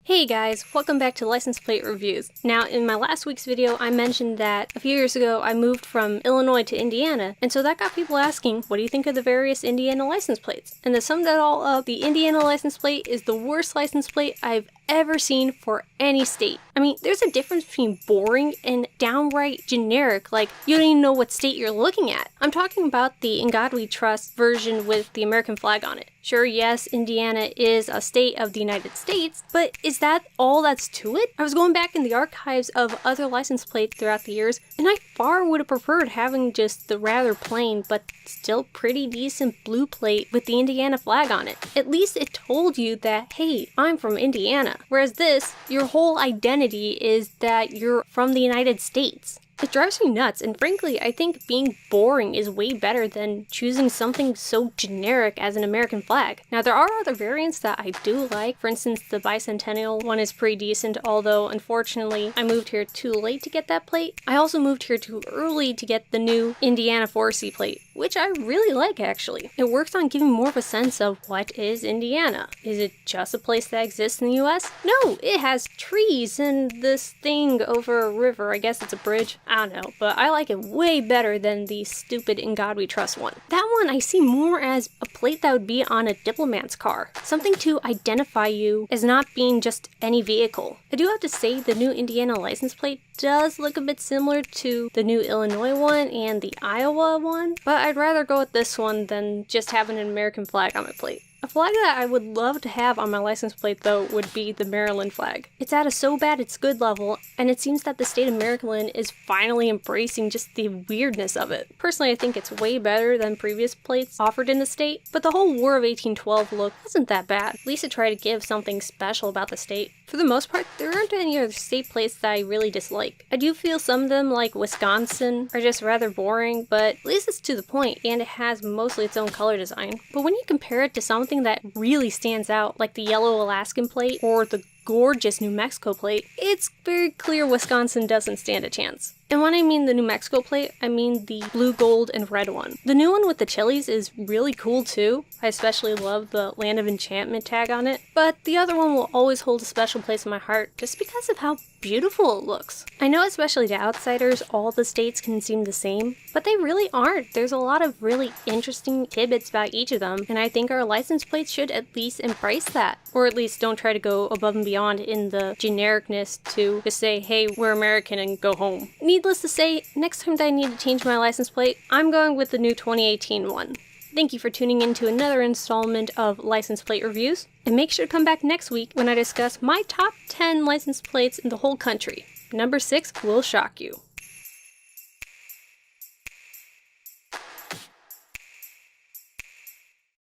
Hey guys, welcome back to License Plate Reviews. Now, in my last week's video, I mentioned that a few years ago I moved from Illinois to Indiana, and so that got people asking, what do you think of the various Indiana license plates? And to sum that all up, the Indiana license plate is the worst license plate I've ever seen for any state. I mean, there's a difference between boring and downright generic, like you don't even know what state you're looking at. I'm talking about the In God We Trust version with the American flag on it. Sure, yes, Indiana is a state of the United States, but is that all that's to it? I was going back in the archives of other license plates throughout the years, and I far would have preferred having just the rather plain, but still pretty decent blue plate with the Indiana flag on it. At least it told you that, hey, I'm from Indiana. Whereas this, your whole identity is that you're from the United States. It drives me nuts, and frankly, I think being boring is way better than choosing something so generic as an American flag. Now, there are other variants that I do like. For instance, the bicentennial one is pretty decent, although unfortunately, I moved here too late to get that plate. I also moved here too early to get the new Indiana 4C plate, which I really like actually. It works on giving more of a sense of what is Indiana. Is it just a place that exists in the US? No, it has trees and this thing over a river. I guess it's a bridge. I don't know, but I like it way better than the stupid In God We Trust one. That one I see more as a plate that would be on a diplomat's car. Something to identify you as not being just any vehicle. I do have to say the new Indiana license plate does look a bit similar to the new Illinois one and the Iowa one, but I'd rather go with this one than just having an American flag on my plate. A flag that I would love to have on my license plate though would be the Maryland flag. It's at a so bad it's good level, and it seems that the state of Maryland is finally embracing just the weirdness of it. Personally, I think it's way better than previous plates offered in the state, but the whole War of 1812 look wasn't that bad. At least it tried to give something special about the state. For the most part, there aren't any other state plates that I really dislike. I do feel some of them, like Wisconsin, are just rather boring, but at least it's to the point, and it has mostly its own color design. But when you compare it to something that really stands out, like the yellow Alaskan plate or the gorgeous New Mexico plate, it's very clear Wisconsin doesn't stand a chance. And when I mean the New Mexico plate, I mean the blue, gold, and red one. The new one with the chilies is really cool too. I especially love the Land of Enchantment tag on it, but the other one will always hold a special place in my heart just because of how beautiful it looks. I know especially to outsiders, all the states can seem the same, but they really aren't. There's a lot of really interesting tidbits about each of them, and I think our license plates should at least embrace that, or at least don't try to go above and beyond in the genericness to just say, hey, we're American and go home. Needless to say, next time that I need to change my license plate, I'm going with the new 2018 one. Thank you for tuning in to another installment of License Plate Reviews, and make sure to come back next week when I discuss my top 10 license plates in the whole country. Number 6 will shock you.